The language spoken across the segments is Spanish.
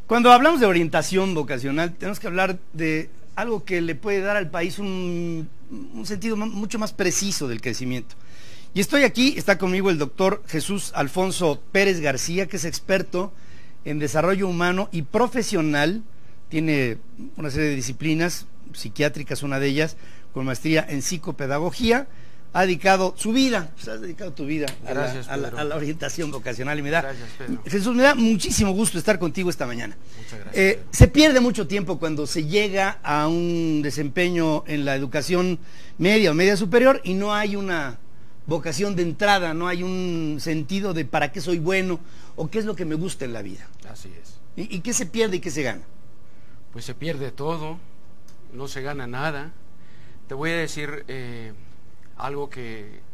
Cuando hablamos de orientación vocacional, tenemos que hablar de algo que le puede dar al país un sentido mucho más preciso del crecimiento. Y estoy aquí, está conmigo el doctor Jesús Alfonso Pérez García, que es experto en desarrollo humano y profesional, tiene una serie de disciplinas, psiquiátricas una de ellas, con maestría en psicopedagogía. Ha dedicado su vida, has dedicado tu vida a la orientación vocacional y me da, gracias, Pedro. Jesús, me da muchísimo gusto estar contigo esta mañana. Muchas gracias. Se pierde mucho tiempo cuando se llega a un desempeño en la educación media o media superior y no hay una vocación de entrada, no hay un sentido de para qué soy bueno o qué es lo que me gusta en la vida. Así es. ¿Y qué se pierde y qué se gana? Pues se pierde todo, no se gana nada. Te voy a decir algo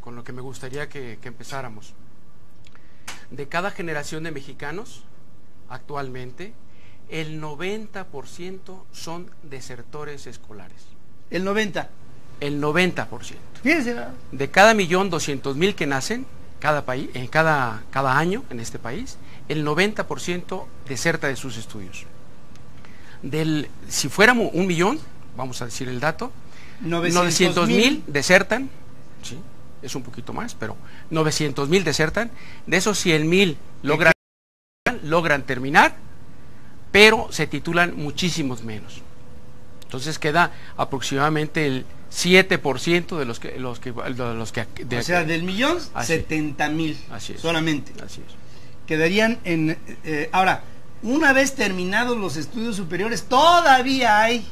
con lo que me gustaría que empezáramos. De cada generación de mexicanos, actualmente, el 90% son desertores escolares. El 90%. El 90%. Fíjense. De cada 1.200.000 que nacen, cada año en este país, el 90% deserta de sus estudios. Si fuéramos 1 millón, vamos a decir el dato, 900.000 desertan, sí, es un poquito más, pero 900.000 desertan. De esos 100.000 logran terminar, pero se titulan muchísimos menos. Entonces queda aproximadamente el 7% de los que o sea, del millón, 70.000 solamente. Así es. Quedarían en... ahora, una vez terminados los estudios superiores, todavía hay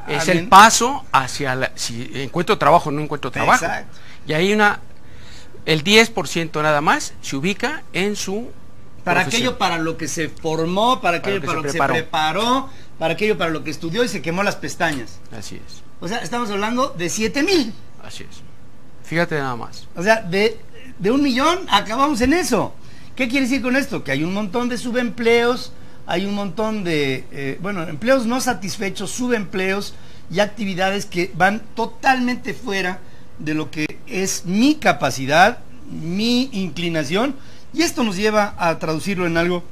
es el paso hacia si encuentro trabajo o no encuentro trabajo. Exacto. Y hay el 10% nada más se ubica en su para profesión. Aquello para lo que se formó, para aquello para lo que se preparó, para aquello para lo que estudió y se quemó las pestañas. Así es. O sea, estamos hablando de 7.000. Así es. Fíjate nada más. O sea, de 1 millón acabamos en eso. ¿Qué quiere decir con esto? Que hay un montón de subempleos, hay un montón de, empleos no satisfechos, subempleos y actividades que van totalmente fuera de lo que es mi capacidad, mi inclinación, y esto nos lleva a traducirlo en algo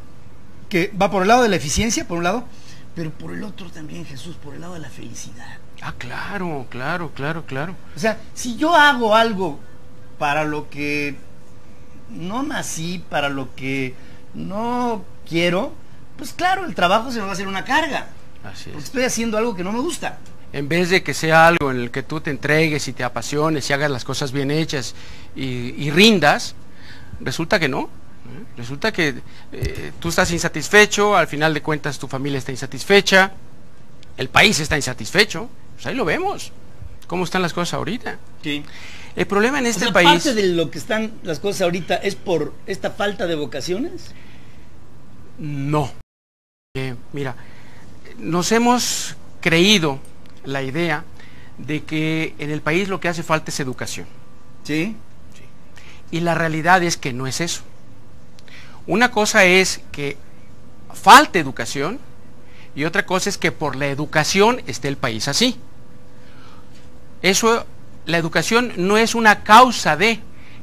que va por el lado de la eficiencia, por un lado, pero por el otro también, Jesús, por el lado de la felicidad. Ah, claro. O sea, si yo hago algo para lo que no nací, para lo que no quiero, pues claro, el trabajo se me va a hacer una carga. Así es. Porque estoy haciendo algo que no me gusta. En vez de que sea algo en el que tú te entregues y te apasiones y hagas las cosas bien hechas y rindas, resulta que no. Resulta que tú estás insatisfecho, al final de cuentas tu familia está insatisfecha, el país está insatisfecho. Pues ahí lo vemos, cómo están las cosas ahorita. Sí. El problema en este país... ¿Parte de lo que están las cosas ahorita es por esta falta de vocaciones? No. Mira, nos hemos creído la idea de que en el país lo que hace falta es educación. Sí. Y la realidad es que no es eso. Una cosa es que falte educación y otra cosa es que por la educación esté el país así. Eso, la educación no es una causa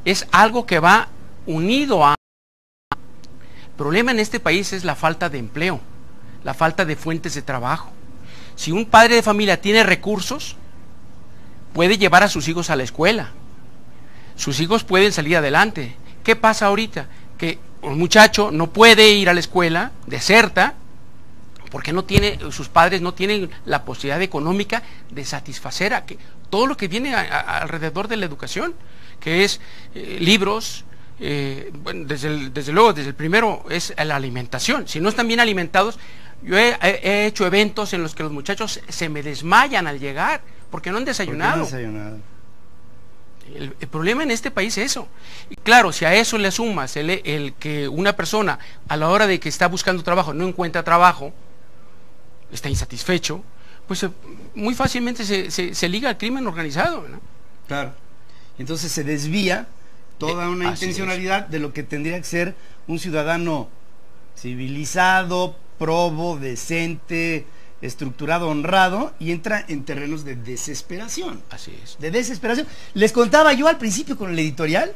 es algo que va unido a... El problema en este país es la falta de empleo, la falta de fuentes de trabajo. Si un padre de familia tiene recursos, puede llevar a sus hijos a la escuela. Sus hijos pueden salir adelante. ¿Qué pasa ahorita? Que un muchacho no puede ir a la escuela, deserta, porque sus padres no tienen la posibilidad económica de satisfacer todo lo que viene alrededor de la educación, que es libros. Bueno, desde luego, desde el primero es la alimentación. Si no están bien alimentados, yo he hecho eventos en los que los muchachos se me desmayan al llegar porque no han desayunado. El problema en este país es eso. Y claro, si a eso le sumas el que una persona a la hora de que está buscando trabajo no encuentra trabajo, está insatisfecho, pues muy fácilmente se liga al crimen organizado, ¿no? Claro. Entonces se desvía toda una intencionalidad de lo que tendría que ser un ciudadano civilizado, probo, decente, estructurado, honrado, y entra en terrenos de desesperación. Así es. De desesperación. Les contaba yo al principio con el editorial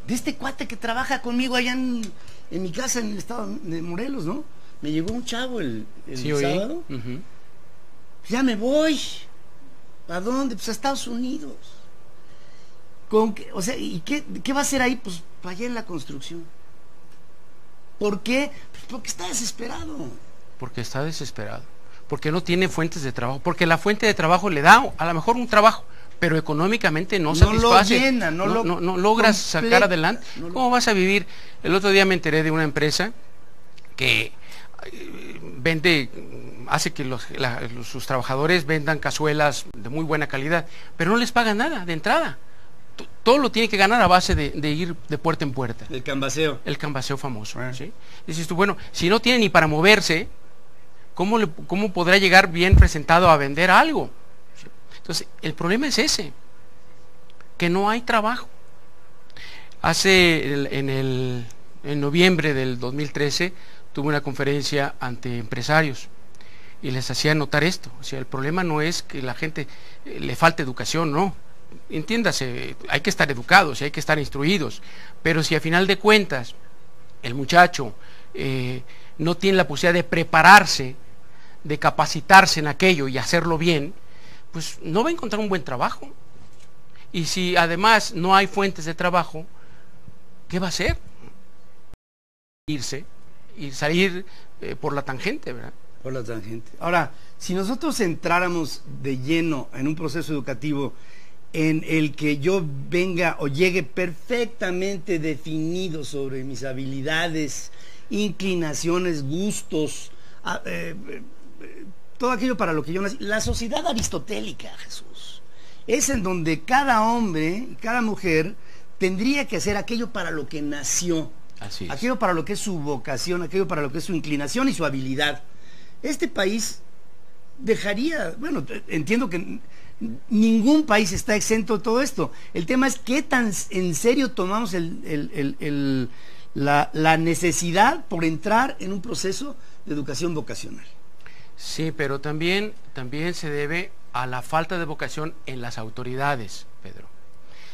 de este cuate que trabaja conmigo allá en mi casa en el estado de Morelos, ¿no? Me llegó un chavo el Sí, oí. sábado. Ya me voy. ¿A dónde? Pues a Estados Unidos. O sea, ¿y qué va a hacer ahí? Pues para allá en la construcción. ¿Por qué? Pues porque está desesperado. Porque está desesperado. Porque no tiene fuentes de trabajo. Porque la fuente de trabajo le da a lo mejor un trabajo, pero económicamente no satisface. Lo llena, no logras sacar adelante. ¿Cómo vas a vivir? El otro día me enteré de una empresa que hace que sus trabajadores vendan cazuelas de muy buena calidad, pero no les pagan nada de entrada. Todo lo tiene que ganar a base de ir de puerta en puerta. El cambaseo. El cambaseo famoso. ¿Sí? Dices tú, bueno, si no tiene ni para moverse, ¿cómo podrá llegar bien presentado a vender algo? ¿Sí? Entonces, el problema es ese, que no hay trabajo. En noviembre del 2013 tuve una conferencia ante empresarios y les hacía notar esto. O sea, el problema no es que la gente le falte educación, no. Entiéndase, hay que estar educados y hay que estar instruidos, pero si a final de cuentas el muchacho no tiene la posibilidad de prepararse, de capacitarse en aquello y hacerlo bien, pues no va a encontrar un buen trabajo. Y si además no hay fuentes de trabajo, ¿qué va a hacer? Irse y salir por la tangente, ¿verdad? Por la tangente. Ahora, si nosotros entráramos de lleno en un proceso educativo en el que yo venga o llegue perfectamente definido sobre mis habilidades, inclinaciones, gustos, todo aquello para lo que yo nací, la sociedad aristotélica, Jesús, es en donde cada hombre, cada mujer tendría que hacer aquello para lo que nació. Así es. Aquello para lo que es su vocación, aquello para lo que es su inclinación y su habilidad. Este país dejaría, bueno, entiendo que ningún país está exento de todo esto. El tema es qué tan en serio tomamos la necesidad por entrar en un proceso de educación vocacional. Sí, pero también se debe a la falta de vocación en las autoridades, Pedro.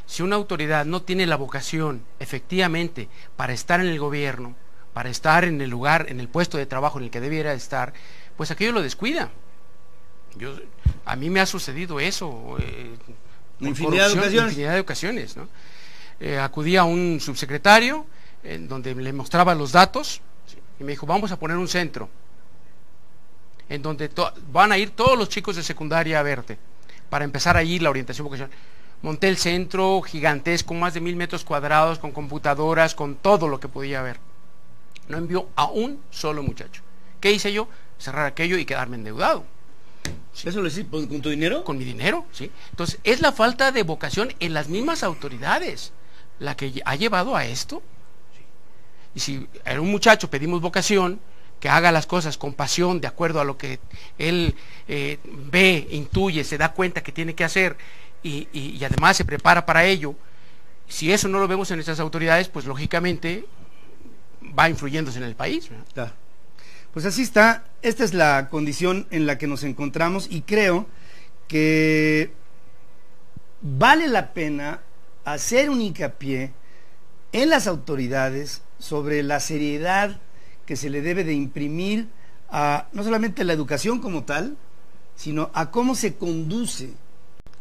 Si una autoridad no tiene la vocación efectivamente para estar en el gobierno, para estar en el lugar, en el puesto de trabajo en el que debiera estar, pues aquello lo descuida. A mí me ha sucedido eso infinidad de ocasiones, ¿no? Acudí a un subsecretario en donde le mostraba los datos, ¿sí? Y me dijo, vamos a poner un centro en donde van a ir todos los chicos de secundaria a verte para empezar allí la orientación vocacional. Monté el centro gigantesco, más de 1000 metros cuadrados, con computadoras, con todo lo que podía haber. No envió a un solo muchacho. ¿Qué hice yo? Cerrar aquello y quedarme endeudado. ¿Sí? ¿Eso lo hiciste con tu dinero? Con mi dinero, sí. Entonces, es la falta de vocación en las mismas autoridades la que ha llevado a esto. Sí. Y si a un muchacho pedimos vocación, que haga las cosas con pasión, de acuerdo a lo que él ve, intuye, se da cuenta que tiene que hacer, y además se prepara para ello, si eso no lo vemos en nuestras autoridades, pues lógicamente va influyéndose en el país, ¿no? Claro. Pues así está, esta es la condición en la que nos encontramos y creo que vale la pena hacer un hincapié en las autoridades sobre la seriedad que se le debe de imprimir a no solamente la educación como tal, sino a cómo se conduce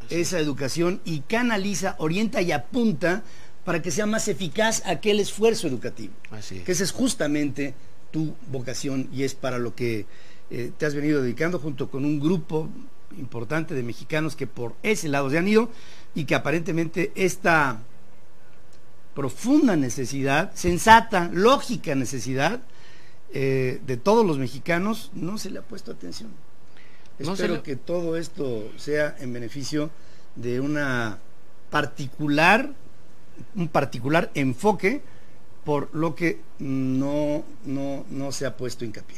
esa educación y canaliza, orienta y apunta para que sea más eficaz aquel esfuerzo educativo. Así es. Que esa es justamente tu vocación y es para lo que te has venido dedicando junto con un grupo importante de mexicanos que por ese lado se han ido y que aparentemente esta profunda necesidad, sensata, lógica necesidad de todos los mexicanos no se le ha puesto atención. Espero que todo esto sea en beneficio de un particular enfoque por lo que no se ha puesto hincapié.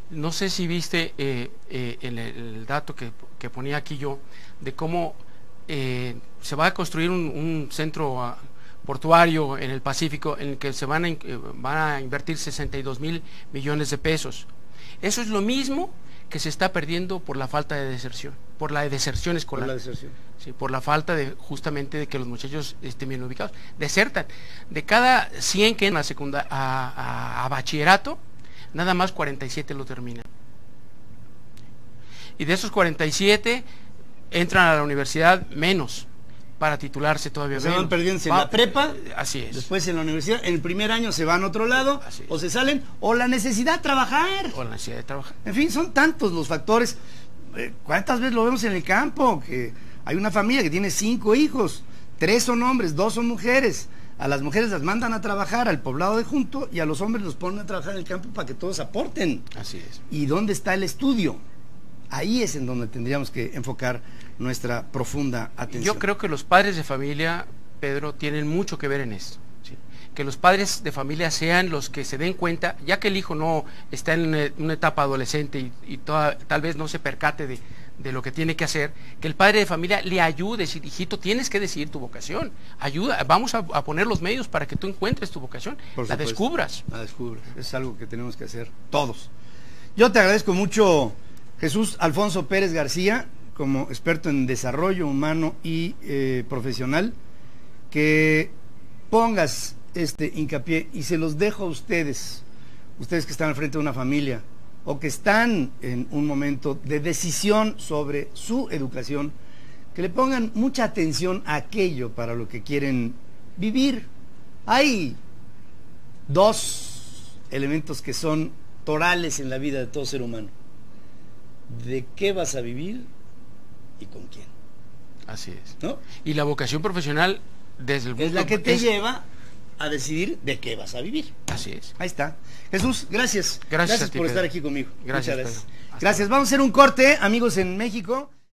No sé si viste en el dato que ponía aquí yo, de cómo se va a construir un centro portuario en el Pacífico en el que se van a invertir 62,000 millones de pesos. Eso es lo mismo que se está perdiendo por la falta de deserción, por la deserción escolar. Por la deserción. Sí, por la falta justamente de que los muchachos estén bien ubicados. Desertan. De cada 100 que entran a bachillerato, nada más 47 lo terminan. Y de esos 47 entran a la universidad menos, para titularse todavía se menos. van perdiendo en la prepa, así es. Después en la universidad, en el primer año se van a otro lado, o se salen, o la necesidad de trabajar. O la necesidad de trabajar. En fin, son tantos los factores. ¿Cuántas veces lo vemos en el campo? Que hay una familia que tiene 5 hijos, 3 son hombres, 2 son mujeres. A las mujeres las mandan a trabajar al poblado de junto y a los hombres los ponen a trabajar en el campo para que todos aporten. Así es. ¿Y dónde está el estudio? Ahí es en donde tendríamos que enfocar nuestra profunda atención. Yo creo que los padres de familia, Pedro, tienen mucho que ver en esto. ¿Sí? Que los padres de familia sean los que se den cuenta, ya que el hijo no está en una etapa adolescente y tal vez no se percate de lo que tiene que hacer, que el padre de familia le ayude, decir, hijito, tienes que decidir tu vocación, ayuda, vamos a poner los medios para que tú encuentres tu vocación, la descubras. La descubras, es algo que tenemos que hacer todos. Yo te agradezco mucho, Jesús Alfonso Pérez García, como experto en desarrollo humano y profesional, que pongas este hincapié, y se los dejo a ustedes que están al frente de una familia, o que están en un momento de decisión sobre su educación, que le pongan mucha atención a aquello para lo que quieren vivir. Hay 2 elementos que son torales en la vida de todo ser humano: de qué vas a vivir y con quién. Así es. ¿No? Y la vocación profesional desde el es la que te lleva a decidir de qué vas a vivir. Así es. Ahí está. Jesús, gracias. Gracias a ti, por Pedro. estar aquí conmigo. Gracias, Muchas gracias. Pedro. Gracias. Vamos a hacer un corte, amigos en México.